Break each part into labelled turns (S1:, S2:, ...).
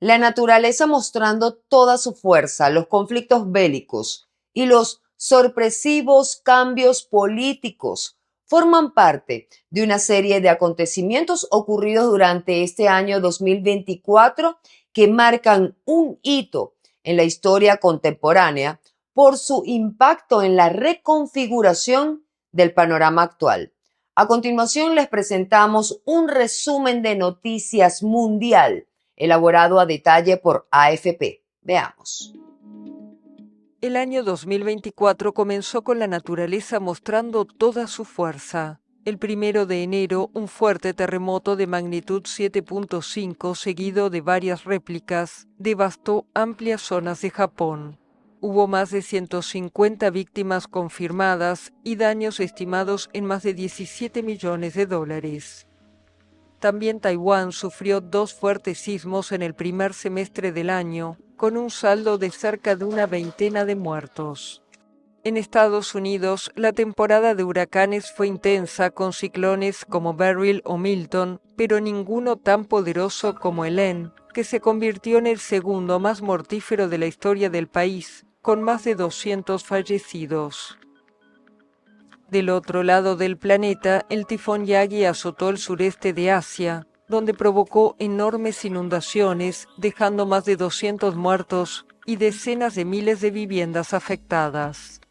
S1: La naturaleza mostrando toda su fuerza, los conflictos bélicos y los sorpresivos cambios políticos forman parte de una serie de acontecimientos ocurridos durante este año 2024 que marcan un hito en la historia contemporánea por su impacto en la reconfiguración del panorama actual. A continuación les presentamos un resumen de noticias mundial elaborado a detalle por AFP. Veamos.
S2: El año 2024 comenzó con la naturaleza mostrando toda su fuerza. El 1 de enero, un fuerte terremoto de magnitud 7.5, seguido de varias réplicas, devastó amplias zonas de Japón. Hubo más de 150 víctimas confirmadas y daños estimados en más de $17 millones. También Taiwán sufrió 2 fuertes sismos en el primer semestre del año, con un saldo de cerca de una veintena de muertos. En Estados Unidos, la temporada de huracanes fue intensa con ciclones como Beryl o Milton, pero ninguno tan poderoso como Helene, que se convirtió en el segundo más mortífero de la historia del país, con más de 200 fallecidos. Del otro lado del planeta, el tifón Yagi azotó el sureste de Asia, donde provocó enormes inundaciones, dejando más de 200 muertos y decenas de miles de viviendas afectadas.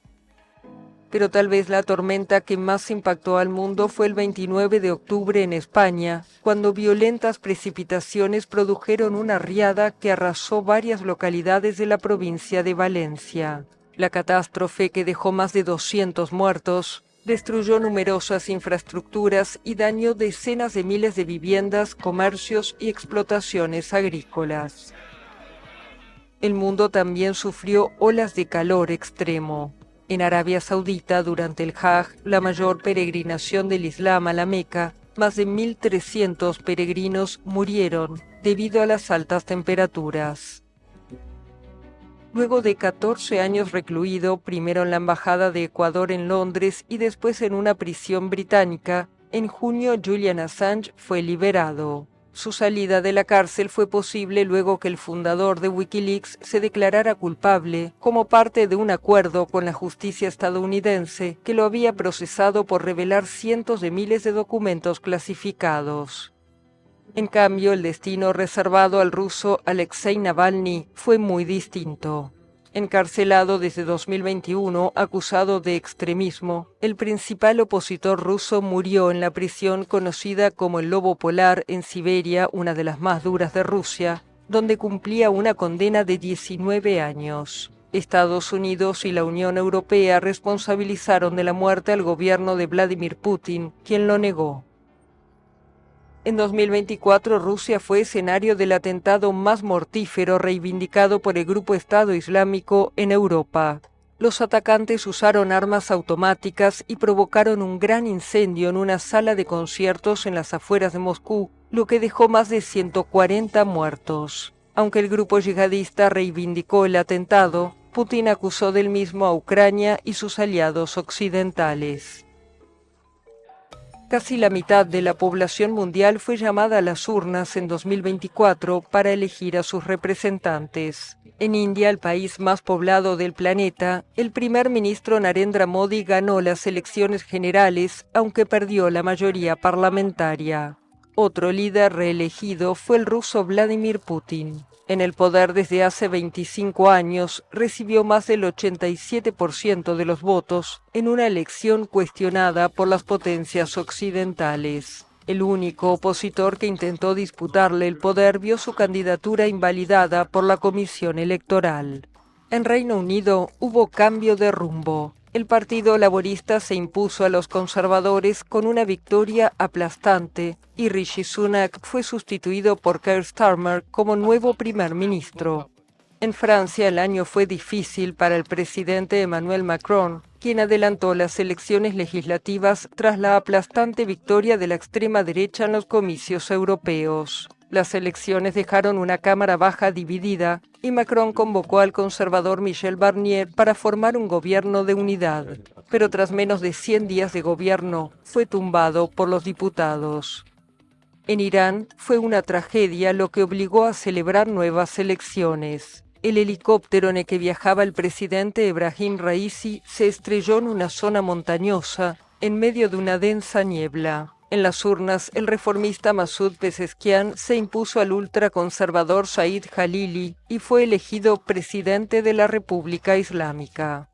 S2: Pero tal vez la tormenta que más impactó al mundo fue el 29 de octubre en España, cuando violentas precipitaciones produjeron una riada que arrasó varias localidades de la provincia de Valencia. La catástrofe, que dejó más de 200 muertos, destruyó numerosas infraestructuras y dañó decenas de miles de viviendas, comercios y explotaciones agrícolas. El mundo también sufrió olas de calor extremo. En Arabia Saudita, durante el Hajj, la mayor peregrinación del Islam a la Meca, más de 1.300 peregrinos murieron debido a las altas temperaturas. Luego de 14 años recluido, primero en la Embajada de Ecuador en Londres y después en una prisión británica, en junio Julian Assange fue liberado. Su salida de la cárcel fue posible luego que el fundador de Wikileaks se declarara culpable como parte de un acuerdo con la justicia estadounidense que lo había procesado por revelar cientos de miles de documentos clasificados. En cambio, el destino reservado al ruso Alexei Navalny fue muy distinto. Encarcelado desde 2021, acusado de extremismo, el principal opositor ruso murió en la prisión conocida como el Lobo Polar en Siberia, una de las más duras de Rusia, donde cumplía una condena de 19 años. Estados Unidos y la Unión Europea responsabilizaron de la muerte al gobierno de Vladimir Putin, quien lo negó. En 2024, Rusia fue escenario del atentado más mortífero reivindicado por el Grupo Estado Islámico en Europa. Los atacantes usaron armas automáticas y provocaron un gran incendio en una sala de conciertos en las afueras de Moscú, lo que dejó más de 140 muertos. Aunque el grupo yihadista reivindicó el atentado, Putin acusó del mismo a Ucrania y sus aliados occidentales. Casi la mitad de la población mundial fue llamada a las urnas en 2024 para elegir a sus representantes. En India, el país más poblado del planeta, el primer ministro Narendra Modi ganó las elecciones generales, aunque perdió la mayoría parlamentaria. Otro líder reelegido fue el ruso Vladimir Putin. En el poder desde hace 25 años, recibió más del 87% de los votos en una elección cuestionada por las potencias occidentales. El único opositor que intentó disputarle el poder vio su candidatura invalidada por la Comisión Electoral. En Reino Unido hubo cambio de rumbo. El Partido Laborista se impuso a los conservadores con una victoria aplastante y Rishi Sunak fue sustituido por Keir Starmer como nuevo primer ministro. En Francia el año fue difícil para el presidente Emmanuel Macron, quien adelantó las elecciones legislativas tras la aplastante victoria de la extrema derecha en los comicios europeos. Las elecciones dejaron una Cámara Baja dividida y Macron convocó al conservador Michel Barnier para formar un gobierno de unidad, pero tras menos de 100 días de gobierno fue tumbado por los diputados. En Irán fue una tragedia lo que obligó a celebrar nuevas elecciones. El helicóptero en el que viajaba el presidente Ebrahim Raisi se estrelló en una zona montañosa en medio de una densa niebla. En las urnas, el reformista Masoud Pezeshkian se impuso al ultraconservador Said Jalili y fue elegido presidente de la República Islámica.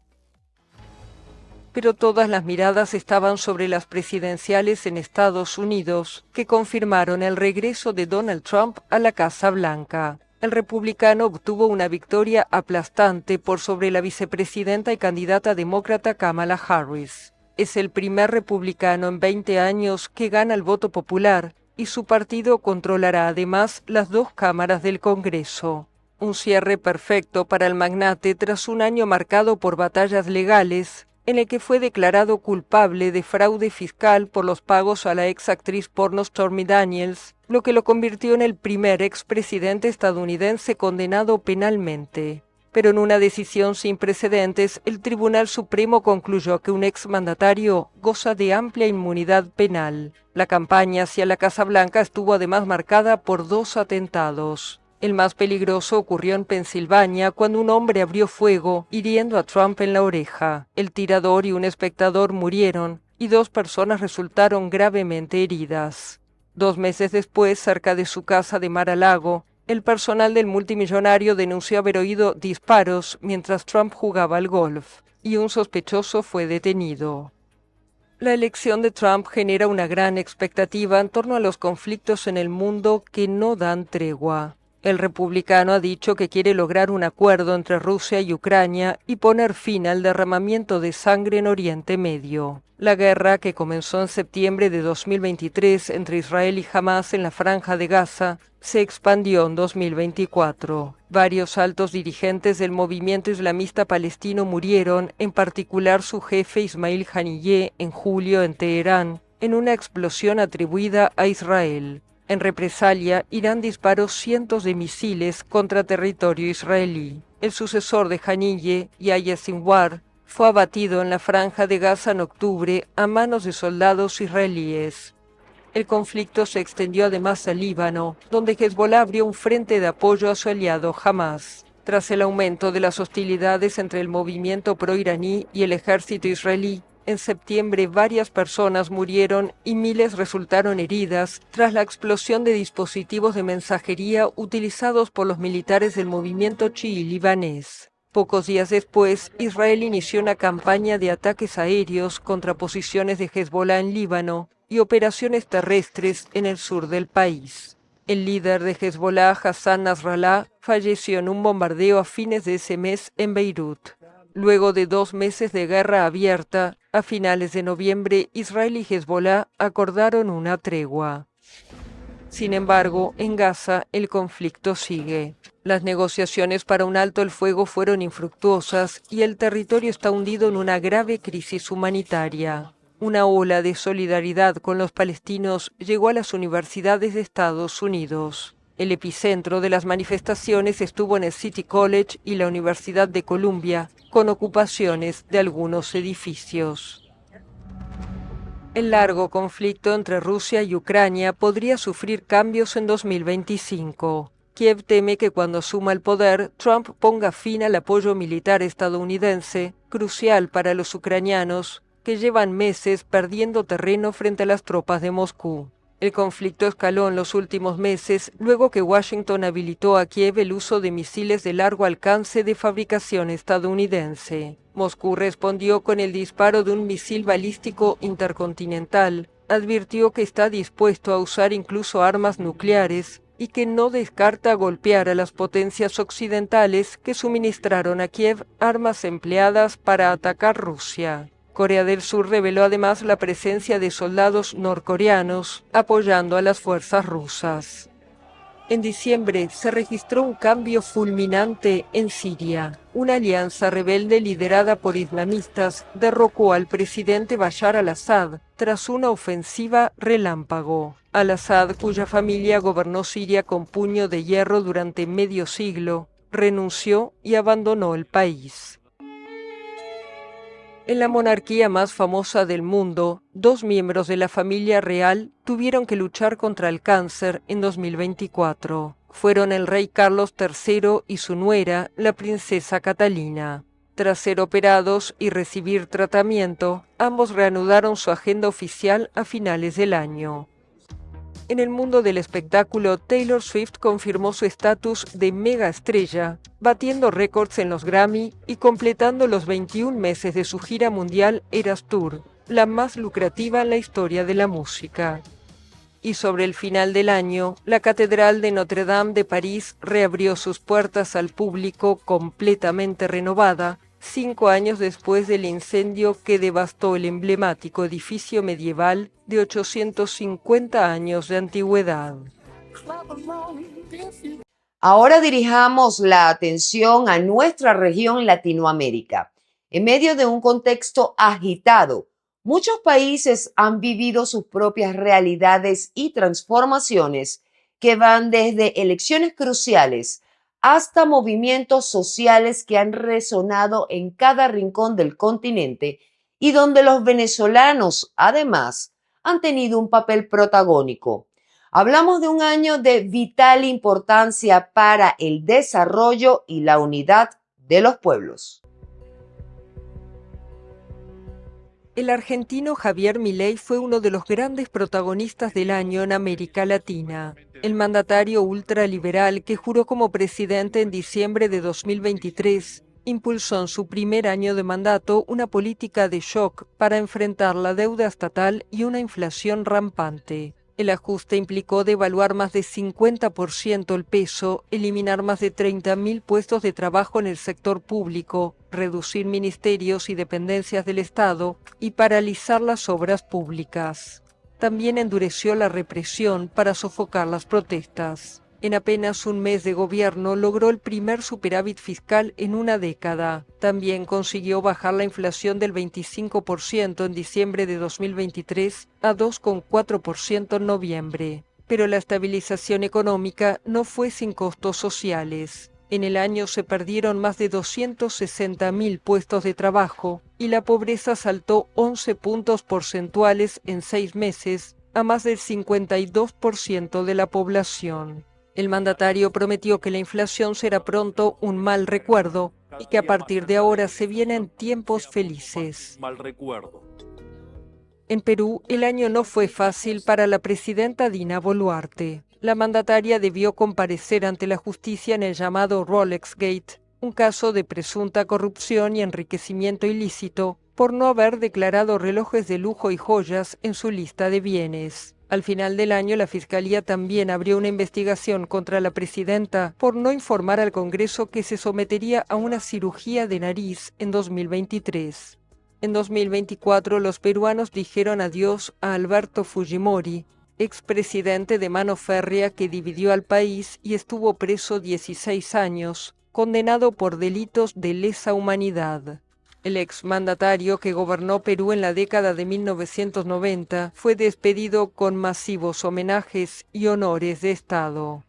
S2: Pero todas las miradas estaban sobre las presidenciales en Estados Unidos, que confirmaron el regreso de Donald Trump a la Casa Blanca. El republicano obtuvo una victoria aplastante por sobre la vicepresidenta y candidata demócrata Kamala Harris. Es el primer republicano en 20 años que gana el voto popular y su partido controlará además las 2 cámaras del Congreso. Un cierre perfecto para el magnate tras un año marcado por batallas legales, en el que fue declarado culpable de fraude fiscal por los pagos a la ex actriz porno Stormy Daniels, lo que lo convirtió en el primer expresidente estadounidense condenado penalmente. Pero en una decisión sin precedentes, el Tribunal Supremo concluyó que un exmandatario goza de amplia inmunidad penal. La campaña hacia la Casa Blanca estuvo además marcada por 2 atentados. El más peligroso ocurrió en Pensilvania cuando un hombre abrió fuego, hiriendo a Trump en la oreja. El tirador y un espectador murieron y 2 personas resultaron gravemente heridas. 2 meses después, cerca de su casa de Mar-a-Lago, el personal del multimillonario denunció haber oído disparos mientras Trump jugaba al golf, y un sospechoso fue detenido. La elección de Trump genera una gran expectativa en torno a los conflictos en el mundo que no dan tregua. El republicano ha dicho que quiere lograr un acuerdo entre Rusia y Ucrania y poner fin al derramamiento de sangre en Oriente Medio. La guerra, que comenzó en septiembre de 2023 entre Israel y Hamás en la Franja de Gaza, se expandió en 2024. Varios altos dirigentes del movimiento islamista palestino murieron, en particular su jefe Ismail Haniyeh en julio en Teherán, en una explosión atribuida a Israel. En represalia, Irán disparó cientos de misiles contra territorio israelí. El sucesor de Haniyeh, Yahya Sinwar, fue abatido en la Franja de Gaza en octubre a manos de soldados israelíes. El conflicto se extendió además al Líbano, donde Hezbollah abrió un frente de apoyo a su aliado Hamás. Tras el aumento de las hostilidades entre el movimiento proiraní y el ejército israelí, en septiembre varias personas murieron y miles resultaron heridas tras la explosión de dispositivos de mensajería utilizados por los militares del movimiento chií libanés. Pocos días después, Israel inició una campaña de ataques aéreos contra posiciones de Hezbollah en Líbano y operaciones terrestres en el sur del país. El líder de Hezbollah, Hassan Nasrallah, falleció en un bombardeo a fines de ese mes en Beirut. Luego de 2 meses de guerra abierta, a finales de noviembre, Israel y Hezbollah acordaron una tregua. Sin embargo, en Gaza el conflicto sigue. Las negociaciones para un alto el fuego fueron infructuosas y el territorio está hundido en una grave crisis humanitaria. Una ola de solidaridad con los palestinos llegó a las universidades de Estados Unidos. El epicentro de las manifestaciones estuvo en el City College y la Universidad de Columbia, con ocupaciones de algunos edificios. El largo conflicto entre Rusia y Ucrania podría sufrir cambios en 2025. Kiev teme que cuando asuma el poder, Trump ponga fin al apoyo militar estadounidense, crucial para los ucranianos, que llevan meses perdiendo terreno frente a las tropas de Moscú. El conflicto escaló en los últimos meses luego que Washington habilitó a Kiev el uso de misiles de largo alcance de fabricación estadounidense. Moscú respondió con el disparo de un misil balístico intercontinental, advirtió que está dispuesto a usar incluso armas nucleares y que no descarta golpear a las potencias occidentales que suministraron a Kiev armas empleadas para atacar Rusia. Corea del Sur reveló además la presencia de soldados norcoreanos apoyando a las fuerzas rusas. En diciembre se registró un cambio fulminante en Siria. Una alianza rebelde liderada por islamistas derrocó al presidente Bashar al-Assad tras una ofensiva relámpago. Al-Assad, cuya familia gobernó Siria con puño de hierro durante medio siglo, renunció y abandonó el país. En la monarquía más famosa del mundo, 2 miembros de la familia real tuvieron que luchar contra el cáncer en 2024. Fueron el rey Carlos III y su nuera, la princesa Catalina. Tras ser operados y recibir tratamiento, ambos reanudaron su agenda oficial a finales del año. En el mundo del espectáculo, Taylor Swift confirmó su estatus de mega estrella, batiendo récords en los Grammy y completando los 21 meses de su gira mundial Eras Tour, la más lucrativa en la historia de la música. Y sobre el final del año, la Catedral de Notre Dame de París reabrió sus puertas al público completamente renovada, 5 años después del incendio que devastó el emblemático edificio medieval de 850 años de antigüedad.
S1: Ahora dirijamos la atención a nuestra región Latinoamérica. En medio de un contexto agitado, muchos países han vivido sus propias realidades y transformaciones que van desde elecciones cruciales hasta movimientos sociales que han resonado en cada rincón del continente y donde los venezolanos, además, han tenido un papel protagónico. Hablamos de un año de vital importancia para el desarrollo y la unidad de los pueblos.
S2: El argentino Javier Milei fue uno de los grandes protagonistas del año en América Latina. El mandatario ultraliberal que juró como presidente en diciembre de 2023 impulsó en su primer año de mandato una política de shock para enfrentar la deuda estatal y una inflación rampante. El ajuste implicó devaluar más de 50% el peso, eliminar más de 30.000 puestos de trabajo en el sector público, reducir ministerios y dependencias del Estado y paralizar las obras públicas. También endureció la represión para sofocar las protestas. En apenas un mes de gobierno logró el primer superávit fiscal en una década. También consiguió bajar la inflación del 25% en diciembre de 2023 a 2,4% en noviembre. Pero la estabilización económica no fue sin costos sociales. En el año se perdieron más de 260.000 puestos de trabajo y la pobreza saltó 11 puntos porcentuales en 6 meses a más del 52% de la población. El mandatario prometió que la inflación será pronto un mal recuerdo y que a partir de ahora se vienen tiempos felices. En Perú, el año no fue fácil para la presidenta Dina Boluarte. La mandataria debió comparecer ante la justicia en el llamado Rolex Gate, un caso de presunta corrupción y enriquecimiento ilícito por no haber declarado relojes de lujo y joyas en su lista de bienes. Al final del año, la Fiscalía también abrió una investigación contra la presidenta por no informar al Congreso que se sometería a una cirugía de nariz en 2023. En 2024, los peruanos dijeron adiós a Alberto Fujimori, expresidente de mano férrea que dividió al país y estuvo preso 16 años, condenado por delitos de lesa humanidad. El exmandatario que gobernó Perú en la década de 1990 fue despedido con masivos homenajes y honores de Estado.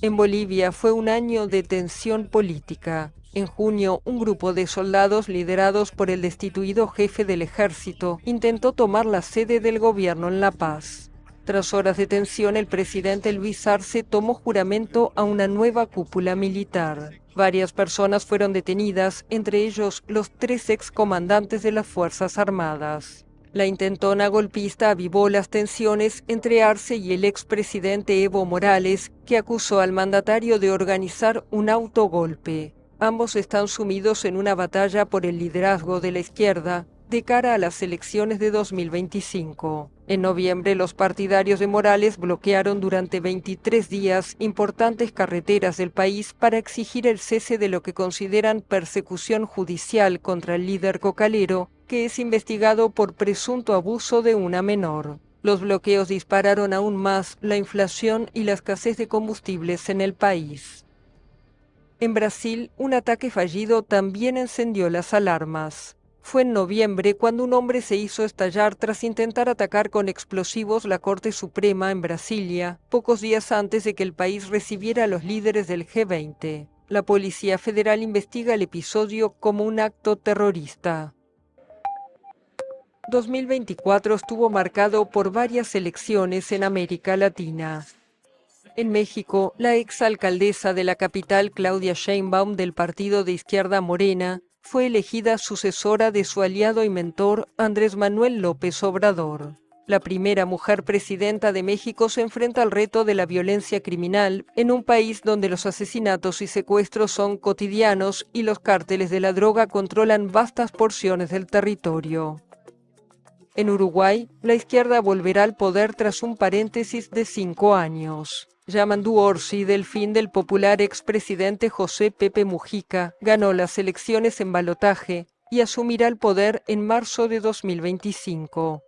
S2: En Bolivia fue un año de tensión política. En junio, un grupo de soldados liderados por el destituido jefe del ejército intentó tomar la sede del gobierno en La Paz. Tras horas de tensión, el presidente Luis Arce tomó juramento a una nueva cúpula militar. Varias personas fueron detenidas, entre ellos los 3 excomandantes de las Fuerzas Armadas. La intentona golpista avivó las tensiones entre Arce y el expresidente Evo Morales, que acusó al mandatario de organizar un autogolpe. Ambos están sumidos en una batalla por el liderazgo de la izquierda de cara a las elecciones de 2025. En noviembre, los partidarios de Morales bloquearon durante 23 días importantes carreteras del país para exigir el cese de lo que consideran persecución judicial contra el líder cocalero, que es investigado por presunto abuso de una menor. Los bloqueos dispararon aún más la inflación y la escasez de combustibles en el país. En Brasil, un ataque fallido también encendió las alarmas. Fue en noviembre cuando un hombre se hizo estallar tras intentar atacar con explosivos la Corte Suprema en Brasilia, pocos días antes de que el país recibiera a los líderes del G20. La Policía Federal investiga el episodio como un acto terrorista. 2024 estuvo marcado por varias elecciones en América Latina. En México, la exalcaldesa de la capital, Claudia Sheinbaum, del partido de izquierda Morena, fue elegida sucesora de su aliado y mentor, Andrés Manuel López Obrador. La primera mujer presidenta de México se enfrenta al reto de la violencia criminal en un país donde los asesinatos y secuestros son cotidianos y los cárteles de la droga controlan vastas porciones del territorio. En Uruguay, la izquierda volverá al poder tras un paréntesis de 5 años. Yamandu Orsi, delfín del popular expresidente José Pepe Mujica, ganó las elecciones en balotaje y asumirá el poder en marzo de 2025.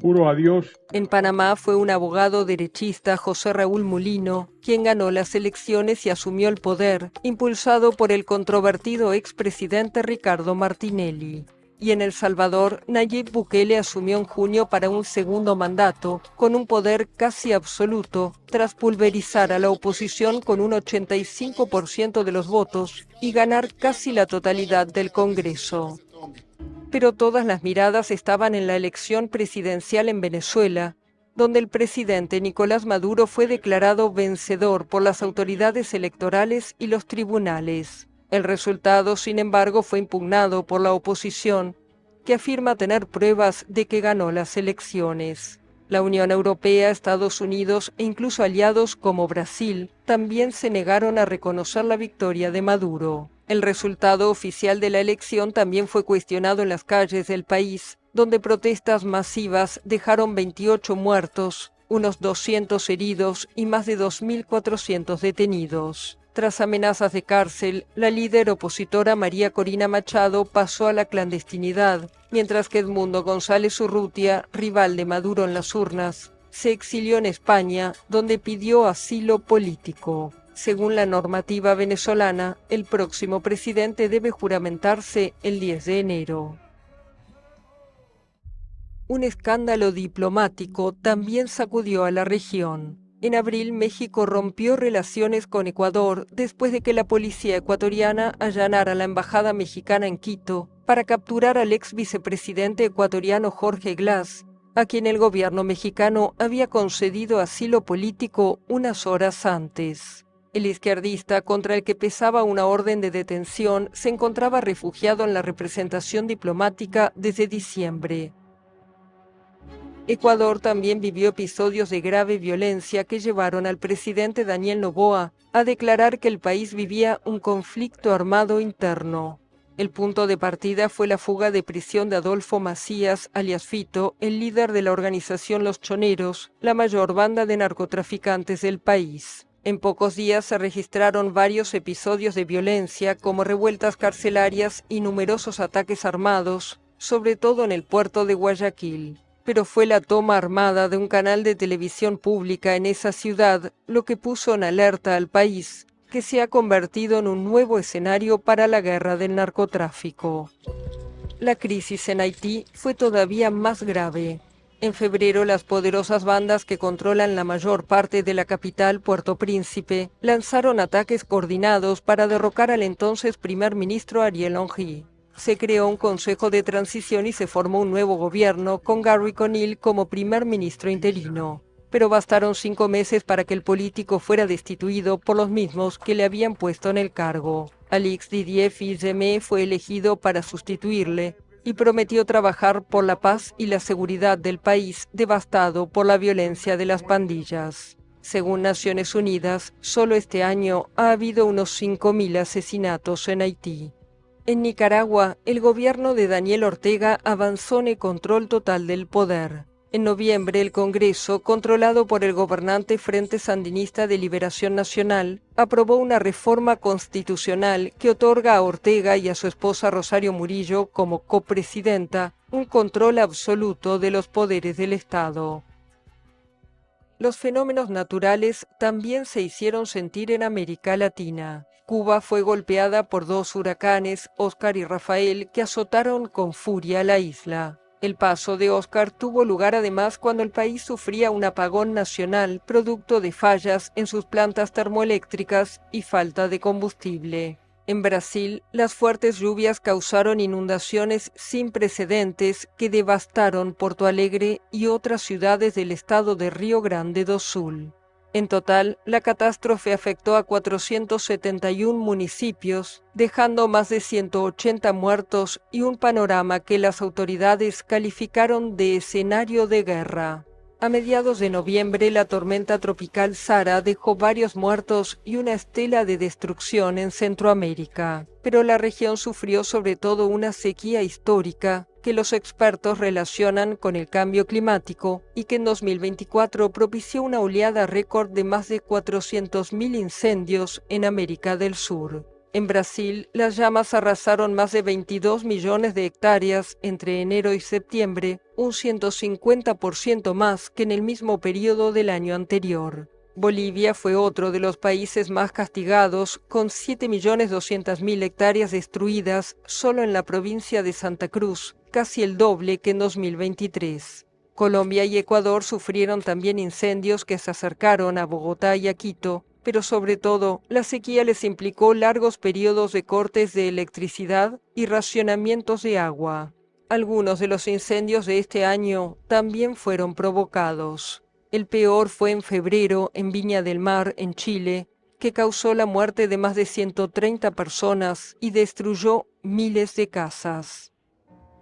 S3: Juro a Dios.
S2: En Panamá fue un abogado derechista, José Raúl Mulino, quien ganó las elecciones y asumió el poder, impulsado por el controvertido expresidente Ricardo Martinelli. Y en El Salvador, Nayib Bukele asumió en junio para un segundo mandato, con un poder casi absoluto, tras pulverizar a la oposición con un 85% de los votos y ganar casi la totalidad del Congreso. Pero todas las miradas estaban en la elección presidencial en Venezuela, donde el presidente Nicolás Maduro fue declarado vencedor por las autoridades electorales y los tribunales. El resultado, sin embargo, fue impugnado por la oposición, que afirma tener pruebas de que ganó las elecciones. La Unión Europea, Estados Unidos e incluso aliados como Brasil también se negaron a reconocer la victoria de Maduro. El resultado oficial de la elección también fue cuestionado en las calles del país, donde protestas masivas dejaron 28 muertos, unos 200 heridos y más de 2.400 detenidos. Tras amenazas de cárcel, la líder opositora María Corina Machado pasó a la clandestinidad, mientras que Edmundo González Urrutia, rival de Maduro en las urnas, se exilió en España, donde pidió asilo político. Según la normativa venezolana, el próximo presidente debe juramentarse el 10 de enero. Un escándalo diplomático también sacudió a la región. En abril, México rompió relaciones con Ecuador después de que la policía ecuatoriana allanara la embajada mexicana en Quito para capturar al ex vicepresidente ecuatoriano Jorge Glass, a quien el gobierno mexicano había concedido asilo político unas horas antes. El izquierdista, contra el que pesaba una orden de detención, se encontraba refugiado en la representación diplomática desde diciembre. Ecuador también vivió episodios de grave violencia que llevaron al presidente Daniel Noboa a declarar que el país vivía un conflicto armado interno. El punto de partida fue la fuga de prisión de Adolfo Macías, alias Fito, el líder de la organización Los Choneros, la mayor banda de narcotraficantes del país. En pocos días se registraron varios episodios de violencia, como revueltas carcelarias y numerosos ataques armados, sobre todo en el puerto de Guayaquil. Pero fue la toma armada de un canal de televisión pública en esa ciudad lo que puso en alerta al país, que se ha convertido en un nuevo escenario para la guerra del narcotráfico. La crisis en Haití fue todavía más grave. En febrero, las poderosas bandas que controlan la mayor parte de la capital, Puerto Príncipe, lanzaron ataques coordinados para derrocar al entonces primer ministro Ariel Henry. Se creó un consejo de transición y se formó un nuevo gobierno con Gary Conille como primer ministro interino. Pero bastaron 5 meses para que el político fuera destituido por los mismos que le habían puesto en el cargo. Alix Didier Fils-Aimé fue elegido para sustituirle y prometió trabajar por la paz y la seguridad del país devastado por la violencia de las pandillas. Según Naciones Unidas, solo este año ha habido unos 5.000 asesinatos en Haití. En Nicaragua, el gobierno de Daniel Ortega avanzó en el control total del poder. En noviembre, el Congreso, controlado por el gobernante Frente Sandinista de Liberación Nacional, aprobó una reforma constitucional que otorga a Ortega y a su esposa Rosario Murillo, como copresidenta, un control absoluto de los poderes del Estado. Los fenómenos naturales también se hicieron sentir en América Latina. Cuba fue golpeada por dos huracanes, Óscar y Rafael, que azotaron con furia la isla. El paso de Óscar tuvo lugar además cuando el país sufría un apagón nacional producto de fallas en sus plantas termoeléctricas y falta de combustible. En Brasil, las fuertes lluvias causaron inundaciones sin precedentes que devastaron Porto Alegre y otras ciudades del estado de Río Grande do Sul. En total, la catástrofe afectó a 471 municipios, dejando más de 180 muertos y un panorama que las autoridades calificaron de escenario de guerra. A mediados de noviembre, la tormenta tropical Sara dejó varios muertos y una estela de destrucción en Centroamérica, pero la región sufrió sobre todo una sequía histórica que los expertos relacionan con el cambio climático y que en 2024 propició una oleada récord de más de 400.000 incendios en América del Sur. En Brasil, las llamas arrasaron más de 22 millones de hectáreas entre enero y septiembre, un 150% más que en el mismo periodo del año anterior. Bolivia fue otro de los países más castigados, con 7.200.000 hectáreas destruidas solo en la provincia de Santa Cruz, casi el doble que en 2023. Colombia y Ecuador sufrieron también incendios que se acercaron a Bogotá y a Quito, pero sobre todo, la sequía les implicó largos periodos de cortes de electricidad y racionamientos de agua. Algunos de los incendios de este año también fueron provocados. El peor fue en febrero en Viña del Mar, en Chile, que causó la muerte de más de 130 personas y destruyó miles de casas.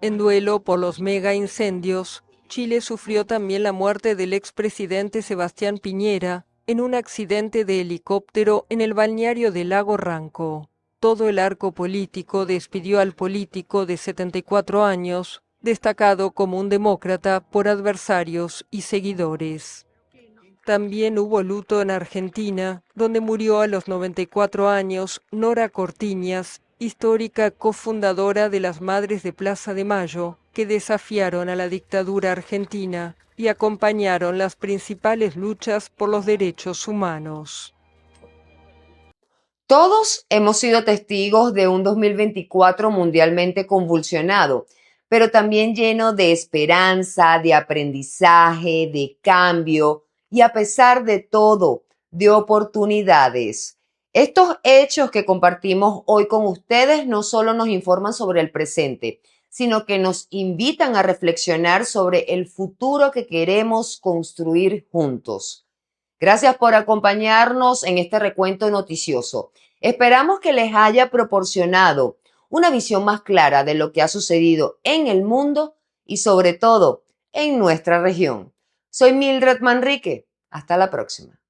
S2: En duelo por los mega incendios, Chile sufrió también la muerte del expresidente Sebastián Piñera en un accidente de helicóptero en el balneario del lago Ranco. Todo el arco político despidió al político de 74 años, destacado como un demócrata por adversarios y seguidores. También hubo luto en Argentina, donde murió a los 94 años Nora Cortiñas, histórica cofundadora de las Madres de Plaza de Mayo, que desafiaron a la dictadura argentina y acompañaron las principales luchas por los derechos humanos.
S1: Todos hemos sido testigos de un 2024 mundialmente convulsionado, pero también lleno de esperanza, de aprendizaje, de cambio y, a pesar de todo, de oportunidades. Estos hechos que compartimos hoy con ustedes no solo nos informan sobre el presente, sino que nos invitan a reflexionar sobre el futuro que queremos construir juntos. Gracias por acompañarnos en este recuento noticioso. Esperamos que les haya proporcionado una visión más clara de lo que ha sucedido en el mundo y sobre todo en nuestra región. Soy Mildred Manrique. Hasta la próxima.